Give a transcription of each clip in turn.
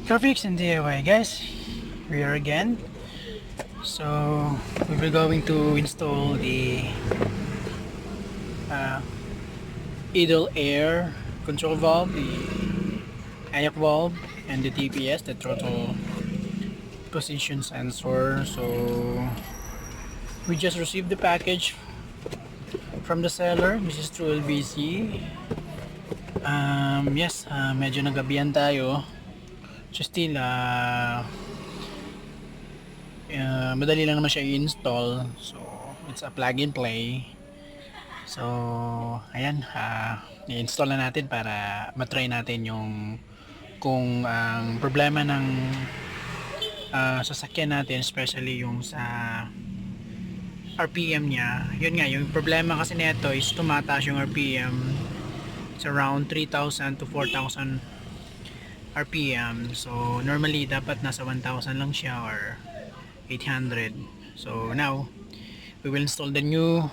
Graphics and DIY guys, we are again. So we're going to install the uh, idle air control valve, the IACV valve, and the TPS, the throttle position sensor. So we just received the package from the seller. This is through LBC. Yes, medyo nagabihan tayo. So still, madali lang naman siya i-install. So it's a plug and play. So ayan, i-install na natin para matry natin yung kung ang problema ng sasakyan natin, especially yung sa RPM niya. Yun nga, yung problema kasi nito is tumataas yung RPM. It's around 3,000 to 4,000 RPM. So normally dapat nasa 1,000 lang siya or 800. So now we will install the new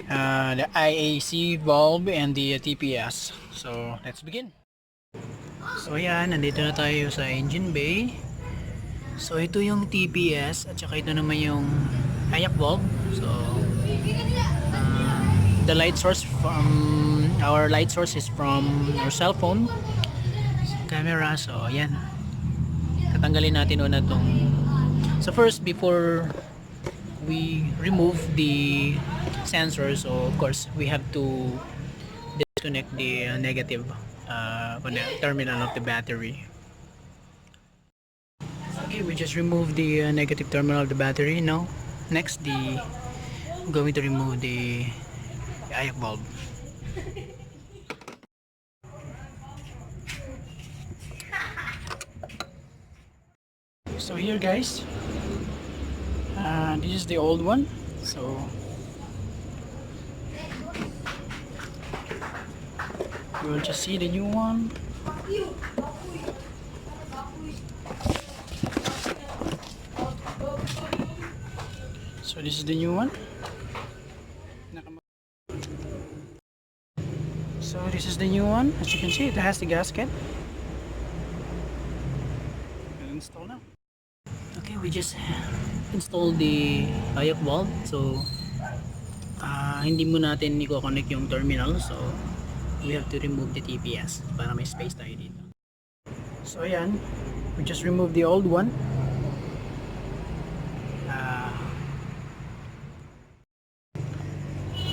the IAC valve and the TPS. So let's begin. So ayan, nandito na tayo sa engine bay. So ito yung TPS at saka ito naman yung IAC valve. So the light source from our light source is from our cell phone camera. So ayan, tatanggalin natin una tong. So first, before we remove the sensor, so of course we have to disconnect the negative terminal of the battery. Okay, we just remove the negative terminal of the battery. Now next, I'm going to remove the IAC bulb. So here guys, this is the old one. So you will just see the new one. So this is the new one. So this is the new one. As you can see, it has the gasket. We'll install now. Okay, we just installed the IAC valve. So hindi mo natin i-connect yung terminal. So we have to remove the TPS para may space tayo dito. So ayan, we just removed the old one.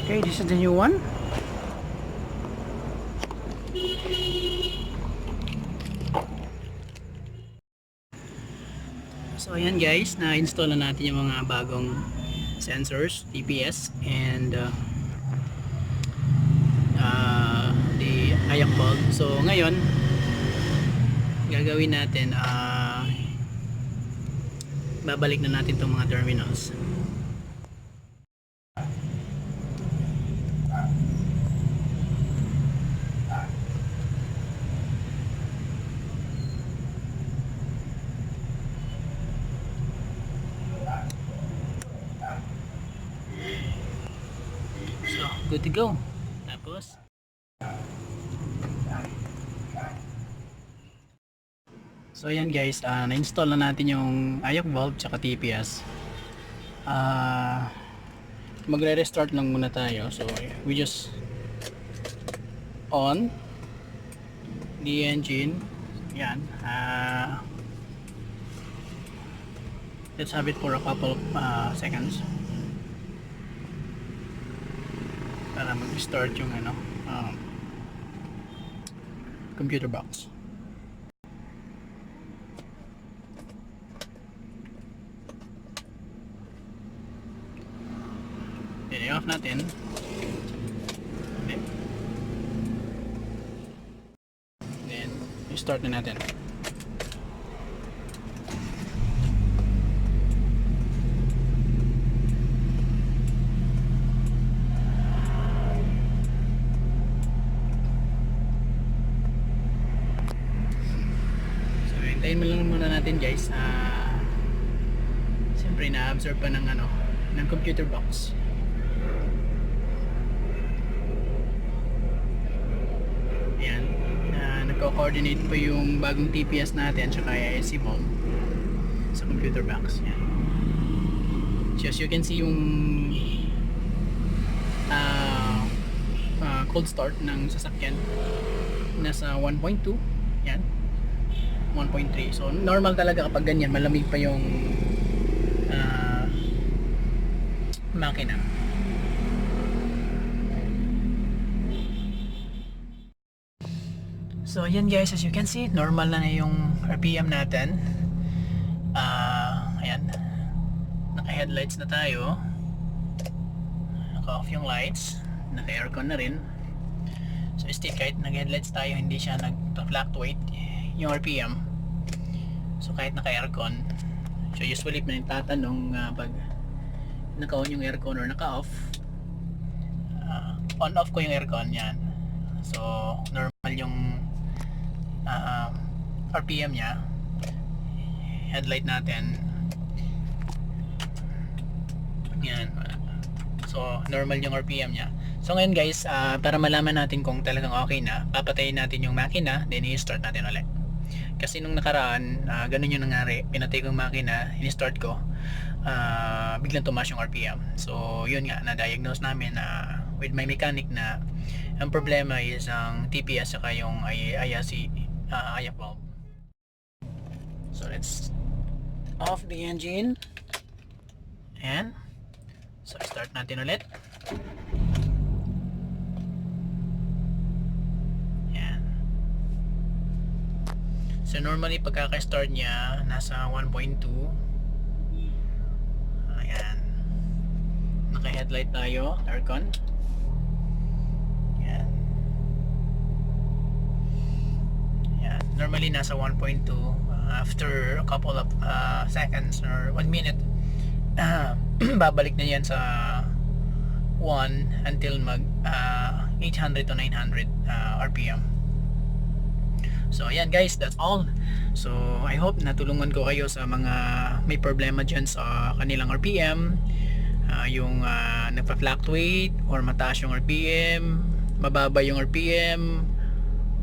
Okay, this is the new one. So ayan guys, na-install na natin yung mga bagong sensors, TPS and the IAC valve. So ngayon, gagawin natin, babalik na natin itong mga terminals. Good to go. Tapos so ayan guys, na-install na natin yung IAC valve tsaka TPS. Magre-restart lang muna tayo. So we just on the engine. Yan. Let's have it for a couple of seconds para mag-start yung computer box. I-off natin. Okay. Then i-start na natin. Hintayin mo lang muna natin guys. Siyempre na-absorb pa ng ng computer box. Ayan, naka-coordinate po yung bagong TPS natin tsaka IAC valve sa computer box. Yan. So as you can see yung cold start ng sasakyan nasa 1.2. Yan, 1.3. So normal talaga kapag ganyan, malamig pa yung makina. So yan guys, as you can see, normal na yung RPM natin. Ayan, naka headlights na tayo, naka off yung lights, naka aircon na rin. So still kahit nag headlights tayo, hindi siya nag-fluctuate yung RPM. So kahit naka aircon. So usually pinagtatanong pag naka-on yung aircon or naka-off, on-off ko yung aircon, yan. So normal yung RPM nya. Headlight natin, yan. So normal yung RPM nya. So ngayon guys, para malaman natin kung talagang okay na, papatayin natin yung makina, then i-start natin ulit. Kasi nung nakaraan, ganun yung nangyari. Pinatay ko yung makina, in-start ko, biglang tumaas yung RPM. So yun nga, na-diagnose namin with my mechanic na ang problema is ang TPS saka yung IAC valve. So let's off the engine. Ayan. So start natin ulit. Ayan. So normally pagkaka-start niya nasa 1.2. Ayan. Naka-headlight tayo, aircon. Ayan. Ayan. Normally nasa 1.2. After a couple of seconds or 1 minute, babalik na yan sa 1 until mag 800 to 900 RPM. So ayan guys, that's all. So I hope natulungan ko kayo sa mga may problema dyan sa kanilang RPM, yung nagpa-fluctuate or mataas yung RPM, mababa yung RPM,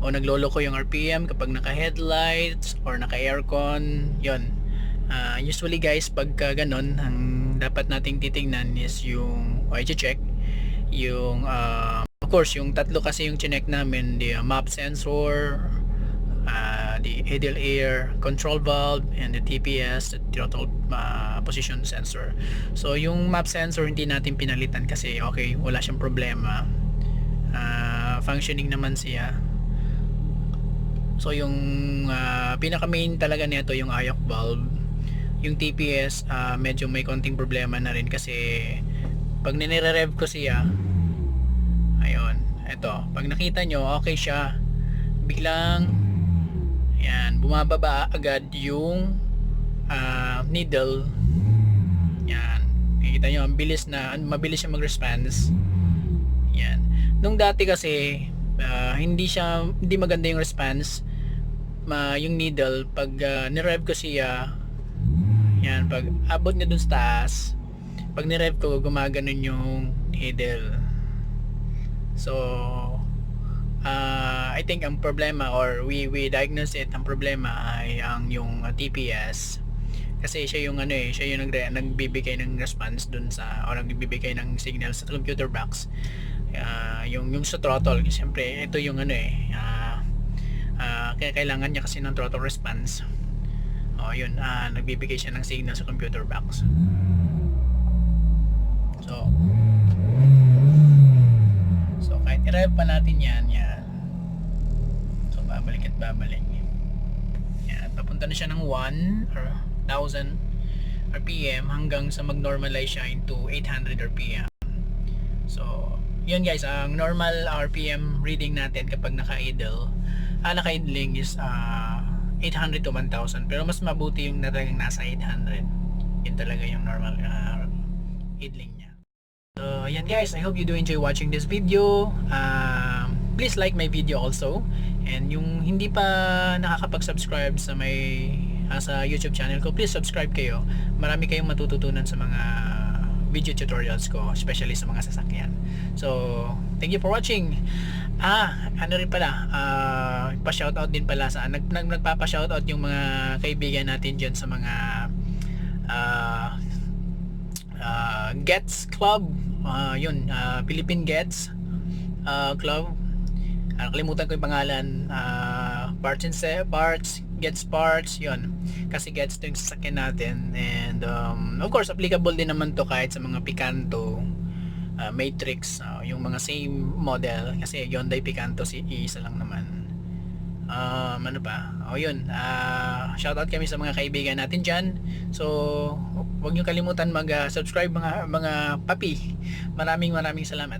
o nagloloko yung RPM kapag naka-headlights or naka-aircon. Yun. Usually guys, pagka ganun, ang dapat nating titingnan is yung, o i-check yung of course yung tatlo kasi yung chinek namin, the map sensor, the idle air control valve, and the TPS, the throttle position sensor. So yung map sensor hindi natin pinalitan kasi okay, wala siyang problema, functioning naman siya. So yung pinaka main talaga nito yung IAC valve. Yung TPS medyo may konting problema na rin kasi pag nire-rev ko siya, ayun, eto, pag nakita nyo okay siya, biglang yan, bumababa agad yung needle. Yan, nakikita nyo, ang bilis na, mabilis siya mag-response. Yan, nung dati kasi hindi maganda yung response, yung needle pag nirev ko siya, yan, pag abot niya dun sa taas, pag nirev ko gumaganon yung needle. So I think ang problema, or we diagnose it, ang problema ay ang yung TPS, kasi siya yung siya yung nagbibigay ng response dun sa, o nagbibigay ng signal sa computer box. Yung sa throttle, siyempre ito yung kaya kailangan niya kasi ng throttle response. Yun, nagbibigay siya ng signal sa computer box. So kahit i-rev pa natin yan, so babalik at babalik yan, papunta na siya ng 1 or 1000 RPM hanggang sa mag-normalize siya into 800 RPM. So yun guys, ang normal RPM reading natin kapag naka-idling is 800 to 1000, pero mas mabuti yung talagang nasa 800. Yun talaga yung normal idling niya. So yan guys, I hope you do enjoy watching this video. Please like my video also, and yung hindi pa nakakapag-subscribe sa sa YouTube channel ko, please subscribe kayo. Marami kayong matututunan sa mga video tutorials ko, especially sa mga sasakyan. So thank you for watching. Ano rin pala, pa-shoutout din pala sa nagpapa-shoutout yung mga kaibigan natin diyan sa mga ah, Getz Club. Philippine Getz Club. Nakalimutan ko yung pangalan. Parts Getz Parts, yun. Kasi Getz to yung sasakyan natin. And of course, applicable din naman to kahit sa mga Picanto, Matrix, yung mga same model. Kasi Hyundai Picanto si isa lang naman. Ano pa? Yun. Shoutout kami sa mga kaibigan natin dyan. So, huwag nyo kalimutan mag-subscribe mga papi. Maraming salamat.